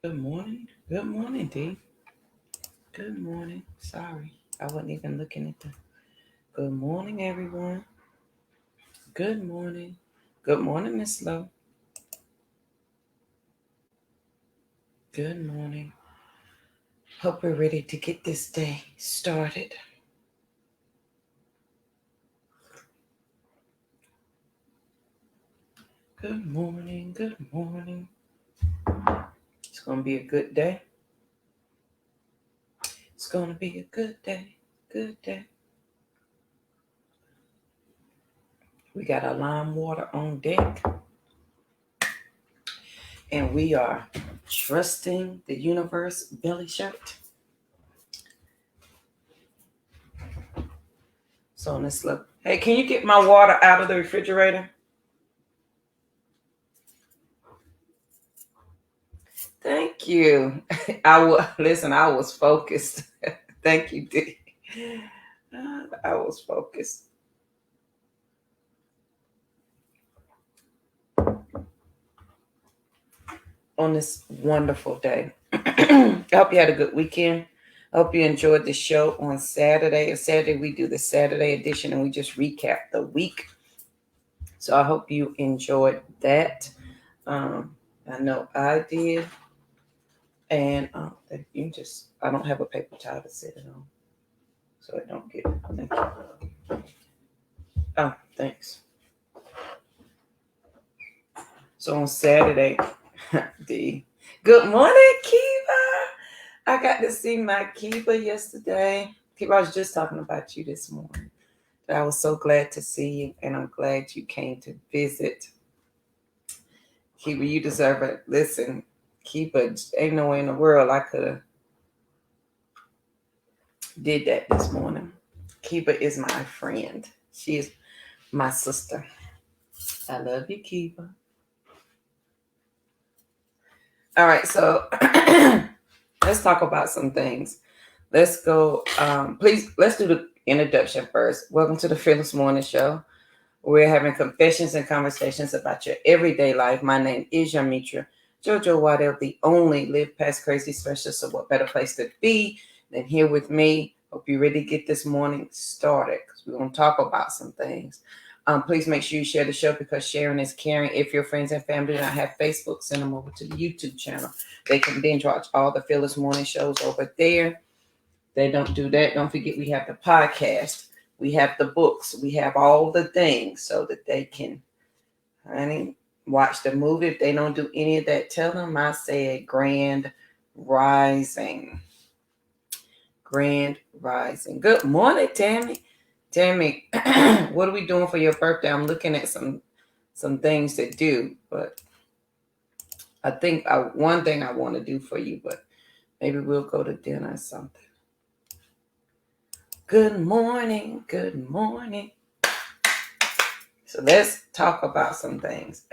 Good morning. Good morning, D. Good morning. Sorry, I wasn't even looking at the. Good morning, everyone. Good morning. Good morning, Miss Lowe. Good morning. Hope we're ready to get this day started. Good morning. Good morning. It's going to be a good day. It's going to be a good day. Good day. We got our lime water on deck. And we are trusting the universe belly shirt. So let's look. Hey, can you get my water out of the refrigerator? Thank you. Listen. I was focused. Thank you, D. I was focused. On this wonderful day. I hope you had a good weekend. I hope you enjoyed the show on Saturday. On Saturday, we do the Saturday edition and we just recap the week. So I hope you enjoyed that. I know I did. And I don't have a paper towel to sit it on. So I don't get it. Thank you. Oh, thanks. So on Saturday, good morning, Kiva. I got to see my Kiva yesterday. Kiva, I was just talking about you this morning. I was so glad to see you, and I'm glad you came to visit. Kiva, you deserve it. Listen, Kiva, ain't no way in the world I could have did that this morning. Kiva is my friend. She is my sister. I love you, Kiva. All right, so let's talk about some things. Let's go. Please, let's do the introduction first. Welcome to the Fearless Morning Show. We're having confessions and conversations about your everyday life. My name is Yamitra Jojo Waddell, the only Live Past Crazy specialist. So what better place to be than here with me? Hope you're ready to get this morning started because we're going to talk about some things. Please make sure you share the show because sharing is caring. If your friends and family do not have Facebook, send them over to the YouTube channel. They can binge watch all the Fearless Morning shows over there. They don't do that. Don't forget we have the podcast. We have the books. We have all the things so that they can, watch the movie. If they don't do any of that, tell them I said Grand Rising. Grand Rising. Good morning, Tammy. Tammy, what are we doing for your birthday? I'm looking at some things to do, but I think one thing I want to do for you, but maybe we'll go to dinner or something. Good morning. Good morning. So let's talk about some things.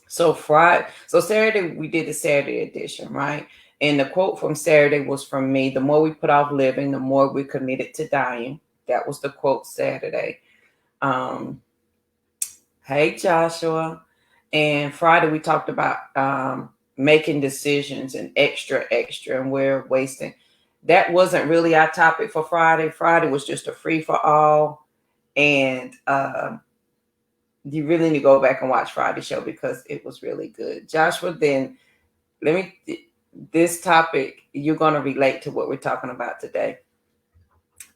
So Saturday, we did the Saturday edition, right? And the quote from Saturday was from me: the more we put off living, the more we're committed to dying. That was the quote Saturday. Hey, Joshua. And Friday, we talked about making decisions and extra, and we're wasting. That wasn't really our topic for Friday. Friday was just a free for all. And you really need to go back and watch Friday's show because it was really good. Joshua, then this topic, you're going to relate to what we're talking about today.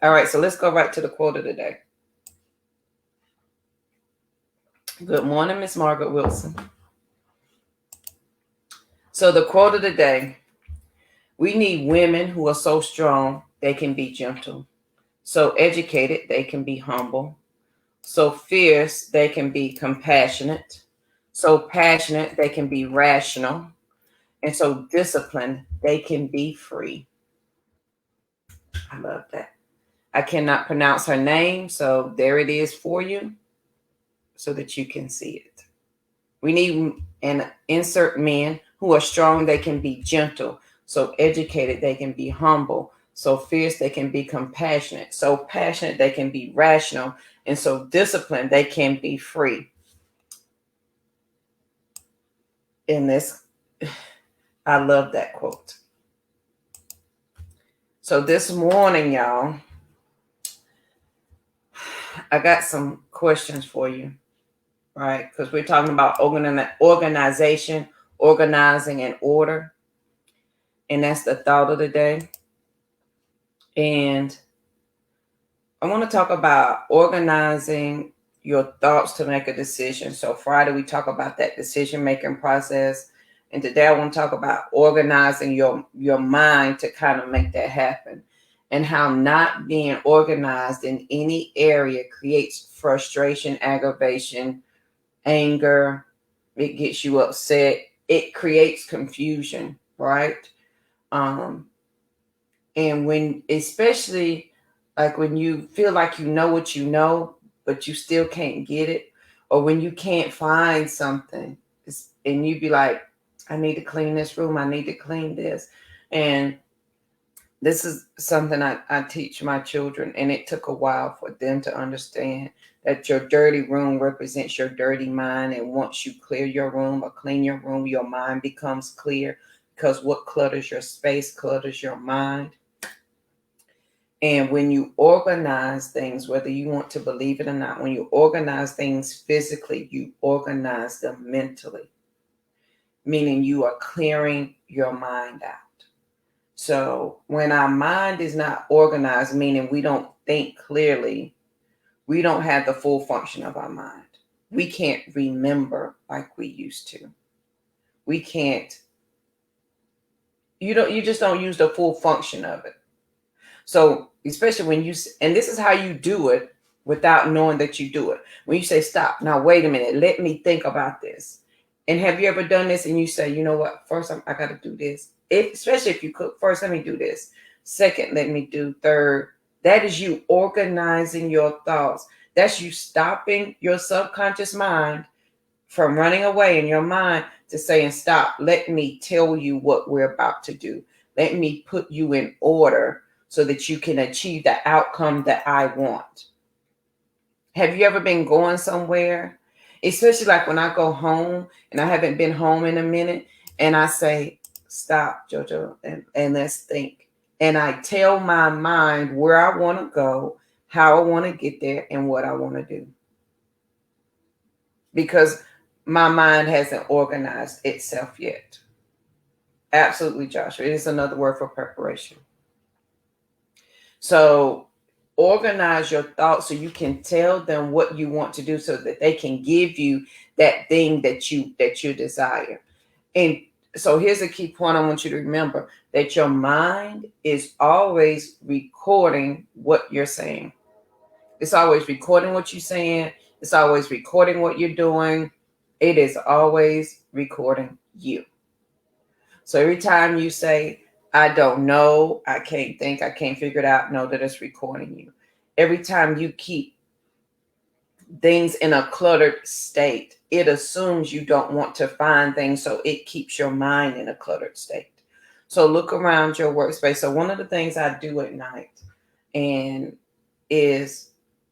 All right, so let's go right to the quote of the day. Good morning, Miss Margaret Wilson. So the quote of the day: we need women who are so strong they can be gentle, so educated they can be humble, so fierce they can be compassionate, so passionate they can be rational, and so disciplined they can be free. I love that. I cannot pronounce her name, so there it is for you so that you can see it. We need an insert men who are strong, they can be gentle, so educated they can be humble, so fierce they can be compassionate, so passionate they can be rational, and so disciplined they can be free. In this, I love that quote. So this morning, y'all, I got some questions for you, right? Because we're talking about organization, organizing, and order. And that's the thought of the day. And I want to talk about organizing your thoughts to make a decision. So Friday, we talk about that decision-making process. And today I want to talk about organizing your mind to kind of make that happen, and how not being organized in any area creates frustration, aggravation, anger. It gets you upset. It creates confusion, right? Um, and when, especially like when you feel like you know what you know, but you still can't get it, or when you can't find something, and you be like, I need to clean this room, I need to clean this. And this is something I teach my children, and it took a while for them to understand that your dirty room represents your dirty mind. And once you clear your room or clean your room, your mind becomes clear, because what clutters your space clutters your mind. And when you organize things, whether you want to believe it or not, when you organize things physically, you organize them mentally, meaning you are clearing your mind out. So when our mind is not organized, meaning we don't think clearly, we don't have the full function of our mind. We can't remember like we used to. We can't, you just don't use the full function of it. So especially when you, and this is how you do it without knowing that you do it. When you say, stop, now wait a minute, let me think about this. And have you ever done this and you say, you know what, first I got to do this. Especially if you cook, first let me do this. Second, let me do third. That is you organizing your thoughts. That's you stopping your subconscious mind from running away in your mind to saying, stop, let me tell you what we're about to do. Let me put you in order so that you can achieve the outcome that I want. Have you ever been going somewhere, especially like when I go home and I haven't been home in a minute, and I say, stop, JoJo, and let's think. And I tell my mind where I want to go, how I want to get there, and what I want to do. Because my mind hasn't organized itself yet. Absolutely, Joshua. It is another word for preparation. So organize your thoughts so you can tell them what you want to do, so that they can give you that thing that you desire. And so here's a key point I want you to remember, that your mind is always recording what you're saying. It's always recording what you're saying. It's always recording what you're doing. It is always recording you. So every time you say, I don't know, I can't think, I can't figure it out, know that it's recording you. Every time you keep things in a cluttered state, it assumes you don't want to find things, so it keeps your mind in a cluttered state. So look around your workspace. So one of the things I do at night and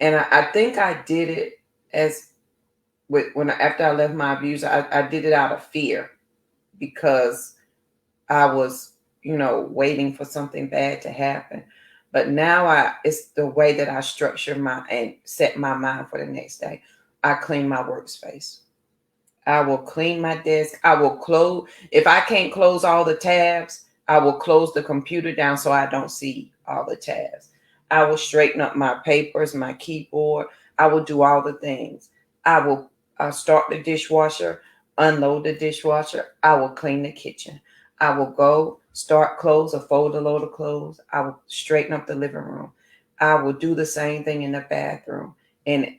I think I did it after I left my abuser, I did it out of fear, because I was, waiting for something bad to happen. But now it's the way that I structure and set my mind for the next day. I clean my workspace. I will clean my desk. I will close. If I can't close all the tabs, I will close the computer down so I don't see all the tabs. I will straighten up my papers, my keyboard. I will do all the things. I will start the dishwasher, unload the dishwasher. I will clean the kitchen. I will go start clothes or fold a load of clothes. I will straighten up the living room. I will do the same thing in the bathroom. And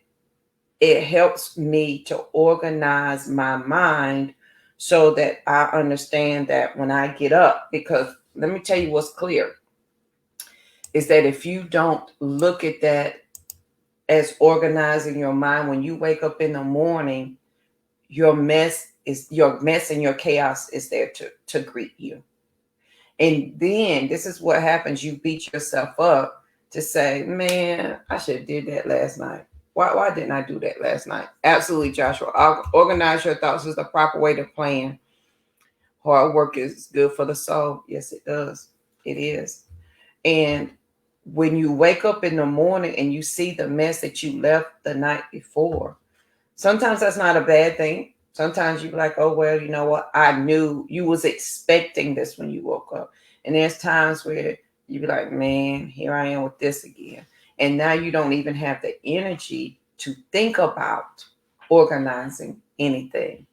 it helps me to organize my mind so that I understand that when I get up, because let me tell you what's clear, is that if you don't look at that as organizing your mind, when you wake up in the morning, your mess and your chaos is there to greet you. And then this is what happens. You beat yourself up to say, man, I should have did that last night. Why didn't I do that last night? Absolutely, Joshua. Organize your thoughts is the proper way to plan. Hard work is good for the soul. Yes, it does. It is. And when you wake up in the morning and you see the mess that you left the night before, sometimes that's not a bad thing. Sometimes you're like, oh, well, you know what? I knew you was expecting this when you woke up. And there's times where you be like, man, here I am with this again. And now you don't even have the energy to think about organizing anything.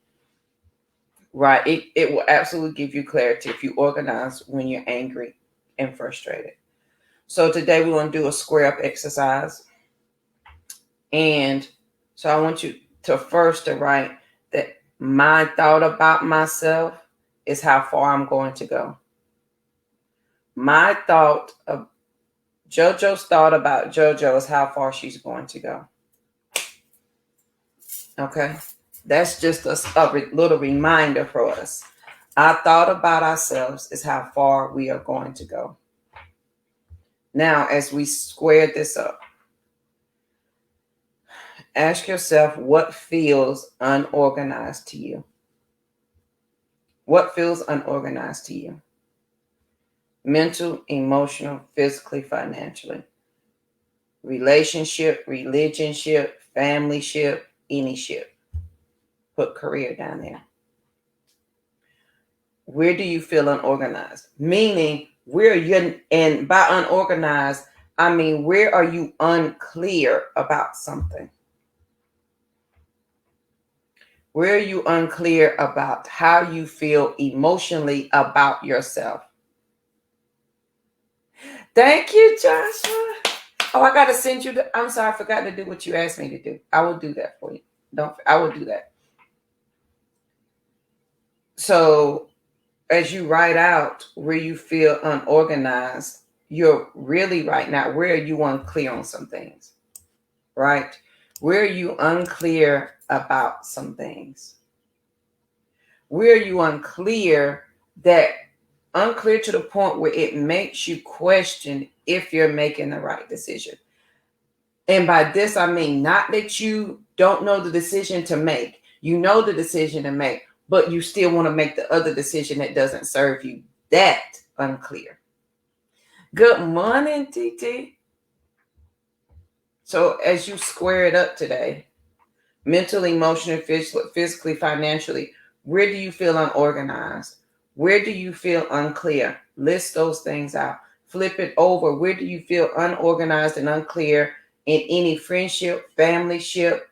Right? It will absolutely give you clarity if you organize when you're angry and frustrated. So today we want to do a square up exercise. And so I want you to first to write that my thought about myself is how far I'm going to go. My thought of JoJo's thought about JoJo is how far she's going to go. Okay? That's just a little reminder for us. Our thought about ourselves is how far we are going to go. Now, as we square this up, ask yourself what feels unorganized to you. What feels unorganized to you? Mental, emotional, physically, financially. Relationship, religionship, familyship, anyship. Put career down there. Where do you feel unorganized? Meaning, where you, and by unorganized, I mean, where are you unclear about something? Where are you unclear about how you feel emotionally about yourself? Thank you, Joshua. Oh, I got to send you I'm sorry, I forgot to do what you asked me to do. I will do that for you. I will do that. So as you write out where you feel unorganized, you're really right now, where are you unclear on some things? Right? Where are you unclear about some things? Where are you unclear to the point where it makes you question if you're making the right decision? And by this, I mean not that you don't know the decision to make. You know the decision to make, but you still want to make the other decision that doesn't serve you. That unclear. Good morning, TT. So as you square it up today, mentally, emotionally, physically, financially, where do you feel unorganized? Where do you feel unclear? List those things out. Flip it over. Where do you feel unorganized and unclear in any friendship, familyship,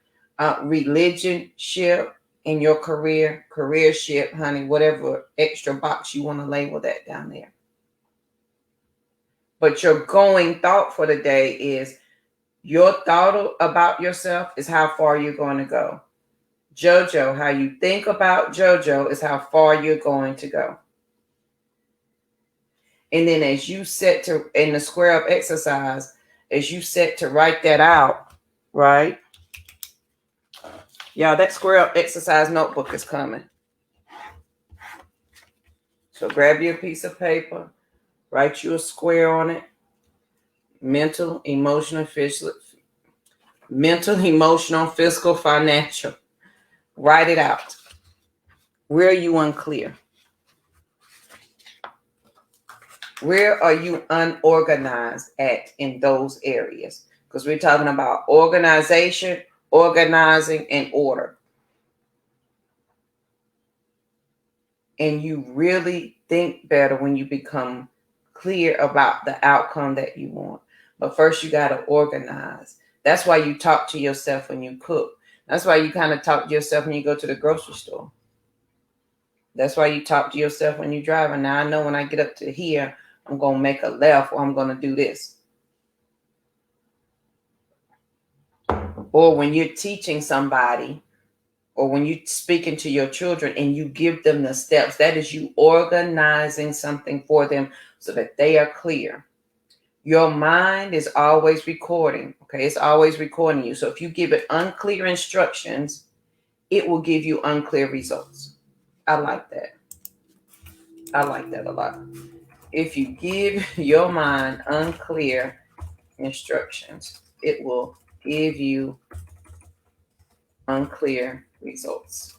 religionship, in your careership, honey, whatever extra box you want to label that down there. But your going thought for the day is your thought about yourself is how far you're going to go. JoJo, how you think about JoJo is how far you're going to go. And then as you set to, in the square up exercise, as you set to write that out, right? Y'all, that square up exercise notebook is coming. So grab you a piece of paper, write you a square on it. Mental, emotional, physical, financial. Write it out. Where are you unclear? Where are you unorganized at in those areas? Because we're talking about organization, organizing, and order. And you really think better when you become clear about the outcome that you want. But first, you got to organize. That's why you talk to yourself when you cook. That's why you kind of talk to yourself when you go to the grocery store. That's why you talk to yourself when you're driving. Now, I know when I get up to here, I'm going to make a left or I'm going to do this. Or when you're teaching somebody or when you're speaking to your children and you give them the steps, that is you organizing something for them so that they are clear. Your mind is always recording, okay? It's always recording you. So if you give it unclear instructions, it will give you unclear results. I like that. I like that a lot. If you give your mind unclear instructions, it will give you unclear results.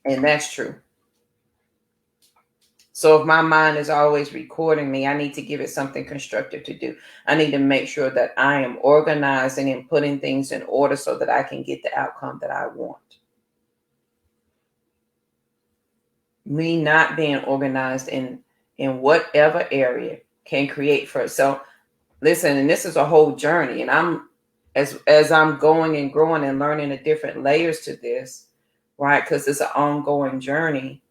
And that's true. So if my mind is always recording me, I need to give it something constructive to do. I need to make sure that I am organizing and putting things in order so that I can get the outcome that I want. Me not being organized in whatever area can create for it. So listen, and this is a whole journey, and I'm as I'm going and growing and learning the different layers to this, right? Because it's an ongoing journey.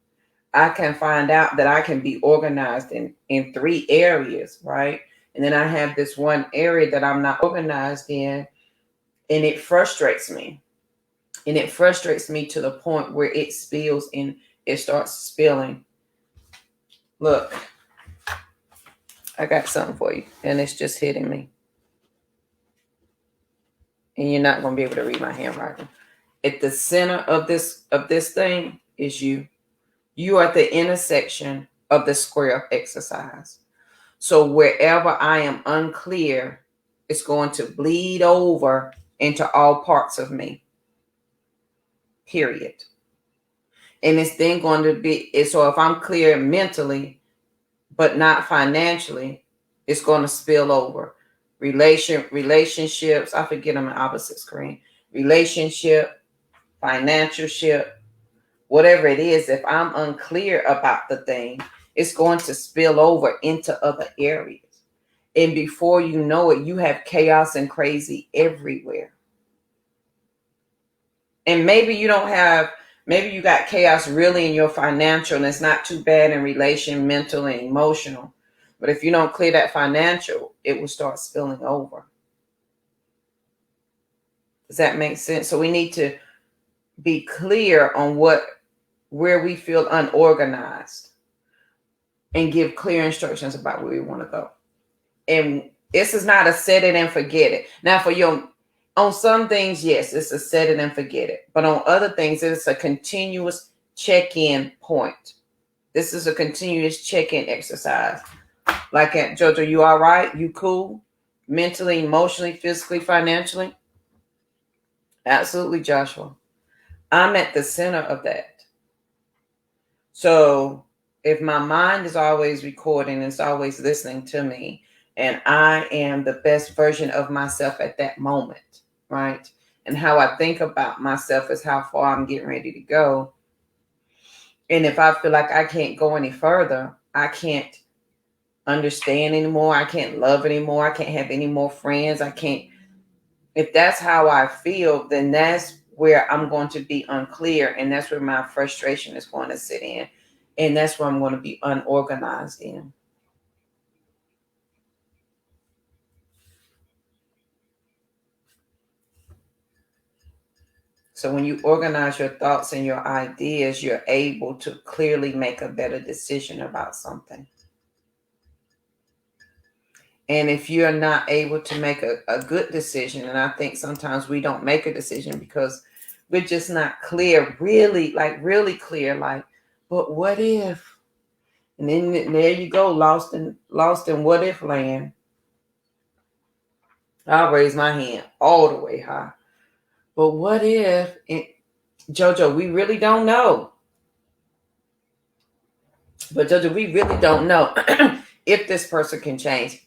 I can find out that I can be organized in 3 areas, right? And then I have this one area that I'm not organized in, and it frustrates me. And it frustrates me to the point where it spills and it starts spilling. Look, I got something for you, and it's just hitting me. And you're not going to be able to read my handwriting. At the center of this thing is you. You are at the intersection of the square of exercise. So wherever I am unclear, it's going to bleed over into all parts of me. Period. And it's then going to be, so if I'm clear mentally, but not financially, it's going to spill over. Relationships, I forget I'm an opposite screen. Relationship, financial ship, whatever it is, if I'm unclear about the thing, it's going to spill over into other areas. And before you know it, you have chaos and crazy everywhere. And maybe you got chaos really in your financial, and it's not too bad in relation, mental, and emotional. But if you don't clear that financial, it will start spilling over. Does that make sense? So we need to be clear on where we feel unorganized and give clear instructions about where we want to go. And this is not a set it and forget it. Now, on some things, yes, it's a set it and forget it. But on other things, it's a continuous check-in point. This is a continuous check-in exercise. Like, Jojo, you all right? You cool? Mentally, emotionally, physically, financially? Absolutely, Joshua. I'm at the center of that. So if my mind is always recording, it's always listening to me, and I am the best version of myself at that moment, right? And how I think about myself is how far I'm getting ready to go. And if I feel like I can't go any further, I can't understand anymore, I can't love anymore, I can't have any more friends, if that's how I feel, then that's where I'm going to be unclear, and that's where my frustration is going to sit in. And that's where I'm going to be unorganized in. So when you organize your thoughts and your ideas, you're able to clearly make a better decision about something. And if you're not able to make a good decision, and I think sometimes we don't make a decision because we're just not clear, really clear, but what if? And then there you go, lost in what if land. I'll raise my hand all the way high. But what if, Jojo, we really don't know. But Jojo, we really don't know if this person can change.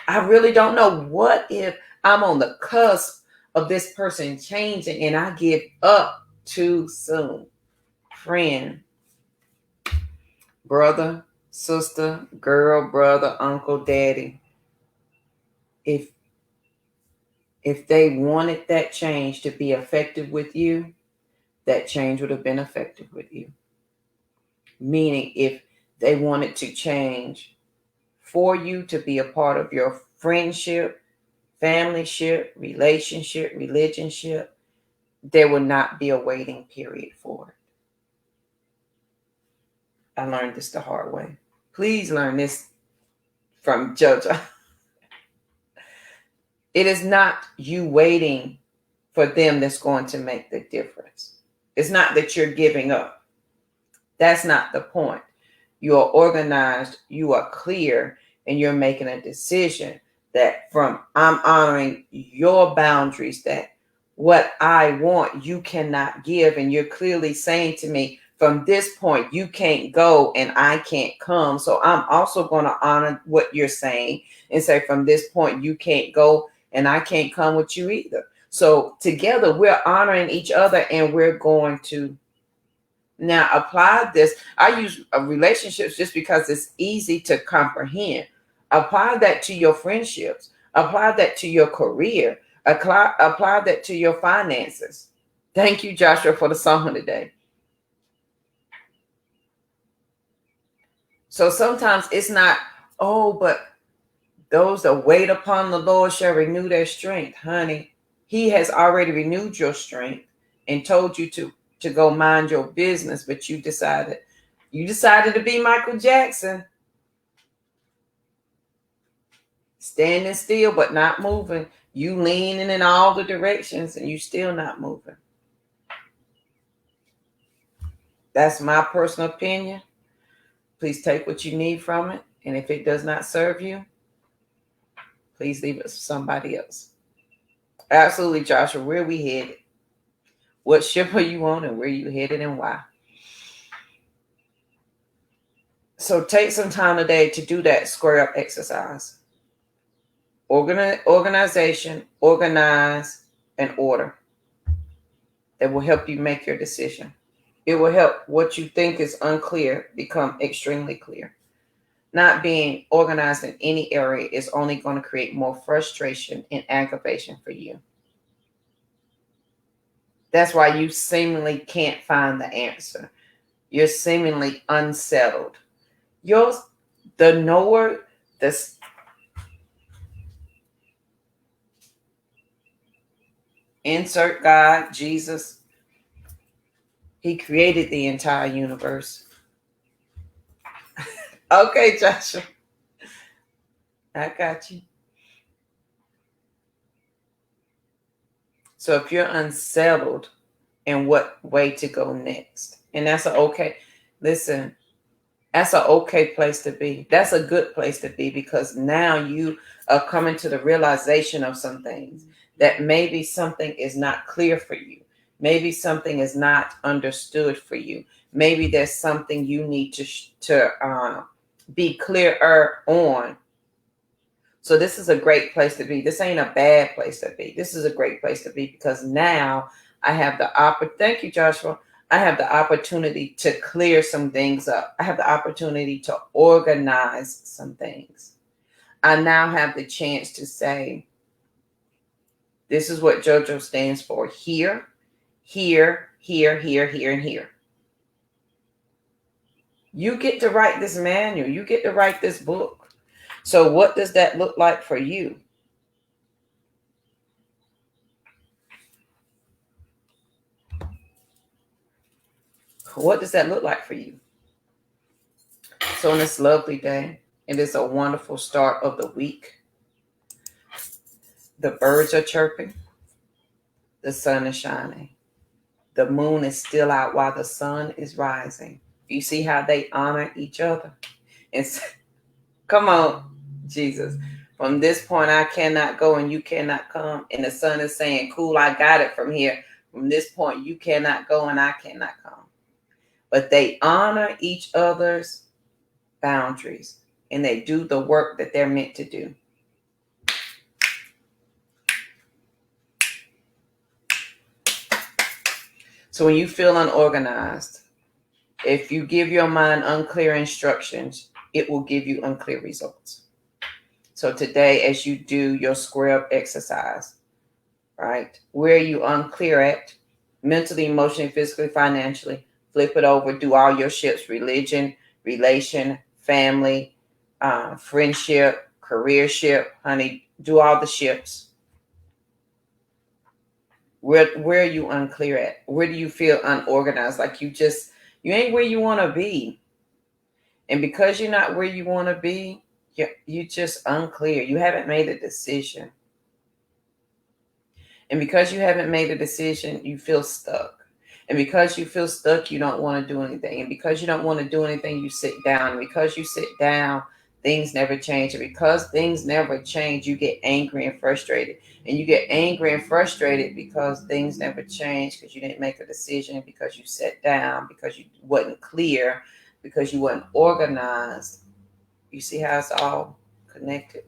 I really don't know. What if I'm on the cusp of this person changing and I give up too soon? Friend, brother, sister, girl, brother, uncle, daddy. If they wanted that change to be effective with you, that change would have been effective with you. Meaning, if they wanted to change for you to be a part of your friendship, familyship, relationship, religionship, there will not be a waiting period for it. I learned this the hard way. Please learn this from Jojo. It is not you waiting for them that's going to make the difference. It's not that you're giving up. That's not the point. You are organized, you are clear, and you're making a decision that I'm honoring your boundaries, that what I want you cannot give, and you're clearly saying to me, from this point, you can't go and I can't come. So I'm also going to honor what you're saying and say, from this point, you can't go and I can't come with you either. So together, we're honoring each other, and we're going to now apply this. I use relationships just because it's easy to comprehend. Apply that to your friendships. Apply that to your career. Apply that to your finances. Thank you, Joshua, for the song today. So sometimes it's not, oh, but those that wait upon the Lord shall renew their strength. Honey, he has already renewed your strength and told you to go mind your business, but you decided to be Michael Jackson. Standing still but not moving. You leaning in all the directions and you still not moving. That's my personal opinion. Please take what you need from it. And if it does not serve you, please leave it for somebody else. Absolutely, Joshua. Where are we headed? What ship are you on and where are you headed and why? So take some time today to do that square up exercise. Organization, organize, and order. That will help you make your decision. It will help what you think is unclear become extremely clear. Not being organized in any area is only going to create more frustration and aggravation for you. That's why you seemingly can't find the answer. You're seemingly unsettled. The knower, insert God, Jesus. He created the entire universe. Okay, Joshua. I got you. So if you're unsettled in what way to go next, and that's that's an okay place to be. That's a good place to be, because now you are coming to the realization of some things, that maybe something is not clear for you. Maybe something is not understood for you. Maybe there's something you need to be clearer on. So this is a great place to be. This ain't a bad place to be. This is a great place to be, because now I have the opportunity. Thank you, Joshua. I have the opportunity to clear some things up. I have the opportunity to organize some things. I now have the chance to say, this is what JoJo stands for: here, here, here, here, here, and here. You get to write this manual. You get to write this book. So what does that look like for you? What does that look like for you? So on this lovely day, it is a wonderful start of the week. The birds are chirping. The sun is shining. The moon is still out while the sun is rising. You see how they honor each other? And come on, Jesus. From this point, I cannot go and you cannot come. And the sun is saying, cool, I got it from here. From this point, you cannot go and I cannot come. But they honor each other's boundaries and they do the work that they're meant to do. So when you feel unorganized, if you give your mind unclear instructions, it will give you unclear results. So today, as you do your square up exercise, right, where are you unclear at? Mentally, emotionally, physically, financially. Flip it over. Do all your ships: religion, relation, family, friendship, career ship. Honey, do all the ships. Where are you unclear at? Where do you feel unorganized? Like you ain't where you want to be. And because you're not where you want to be, you're just unclear. You haven't made a decision. And because you haven't made a decision, you feel stuck. And because you feel stuck, you don't want to do anything. And because you don't want to do anything, you sit down. And because you sit down, things never change. And because things never change, you get angry and frustrated. And you get angry and frustrated because things never change, because you didn't make a decision, because you sat down, because you wasn't clear, because you wasn't organized. You see how it's all connected?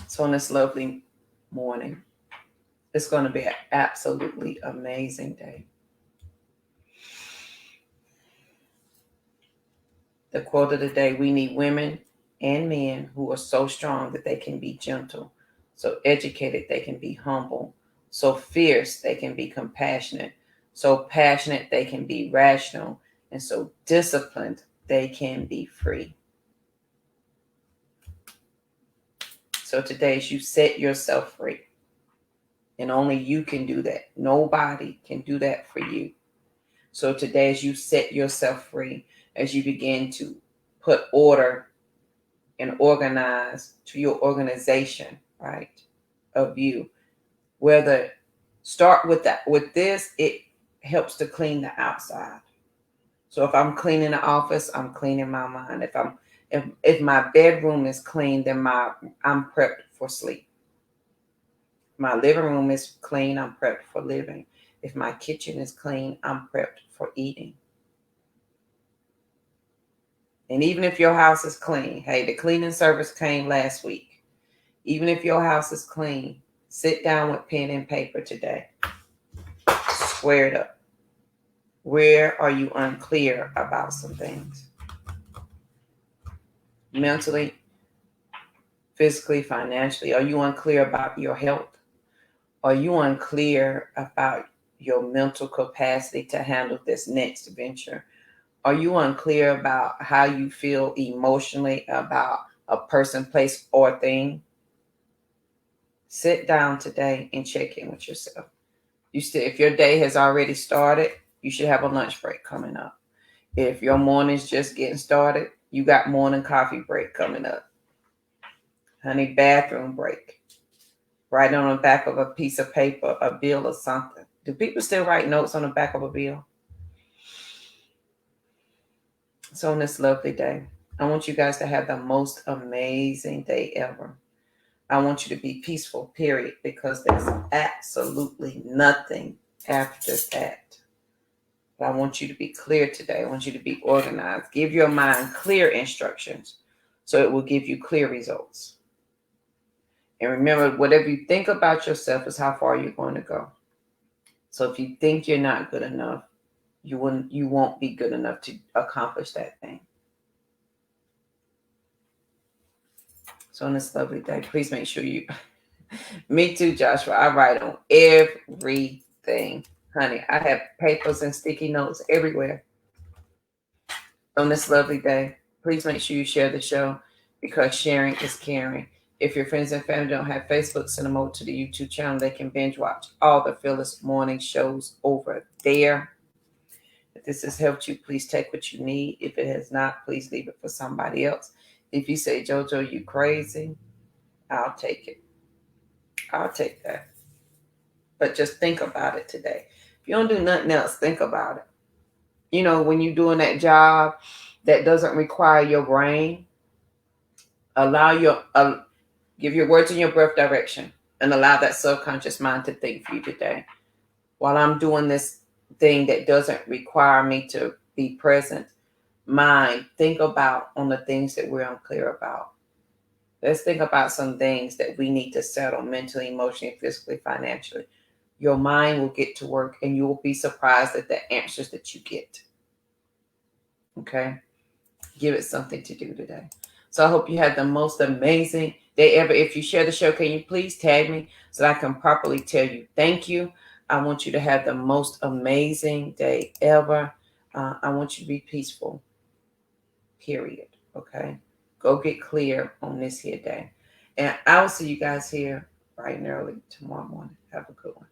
So on this lovely morning, it's going to be an absolutely amazing day. The quote of the day: we need women and men who are so strong that they can be gentle, so educated they can be humble, so fierce they can be compassionate, so passionate they can be rational, and so disciplined they can be free. So today, as you set yourself free, and only you can do that. Nobody can do that for you. So today, as you set yourself free, as you begin to put order and organize to your organization, right, of you, whether start with that, with this, it helps to clean the outside. So if I'm cleaning the office, I'm cleaning my mind. If my bedroom is clean, then I'm prepped for sleep. My living room is clean, I'm prepped for living. If my kitchen is clean, I'm prepped for eating. And even if your house is clean, hey, the cleaning service came last week. Even if your house is clean, sit down with pen and paper today. Square it up. Where are you unclear about some things? Mentally, physically, financially, are you unclear about your health? Are you unclear about your mental capacity to handle this next venture? Are you unclear about how you feel emotionally about a person, place, or thing? Sit down today and check in with yourself. If your day has already started, you should have a lunch break coming up. If your morning's just getting started, you got morning coffee break coming up. Honey, bathroom break. Write on the back of a piece of paper, a bill or something. Do people still write notes on the back of a bill? So on this lovely day, I want you guys to have the most amazing day ever. I want you to be peaceful, period, because there's absolutely nothing after that. But I want you to be clear today. I want you to be organized. Give your mind clear instructions so it will give you clear results. And remember, whatever you think about yourself is how far you're going to go. So if you think you're not good enough, you won't be good enough to accomplish that thing. So on this lovely day, please make sure you, me too, Joshua, I write on everything. Honey, I have papers and sticky notes everywhere. On this lovely day, please make sure you share the show, because sharing is caring. If your friends and family don't have Facebook, send them over to the YouTube channel. They can binge watch all the Phyllis Morning shows over there. If this has helped you, please take what you need. If it has not, please leave it for somebody else. If you say, JoJo, you crazy, I'll take it. I'll take that. But just think about it today. If you don't do nothing else, think about it. You know, when you're doing that job that doesn't require your brain, give your words and your breath direction, and allow that subconscious mind to think for you today. While I'm doing this thing that doesn't require me to be present, mind, think about on the things that we're unclear about. Let's think about some things that we need to settle mentally, emotionally, physically, financially. Your mind will get to work, and you will be surprised at the answers that you get. Okay? Give it something to do today. So I hope you had the most amazing day ever. If you share the show, can you please tag me so that I can properly tell you thank you? I want you to have the most amazing day ever. I want you to be peaceful, period. Okay? Go get clear on this here day. And I will see you guys here bright and early tomorrow morning. Have a good one.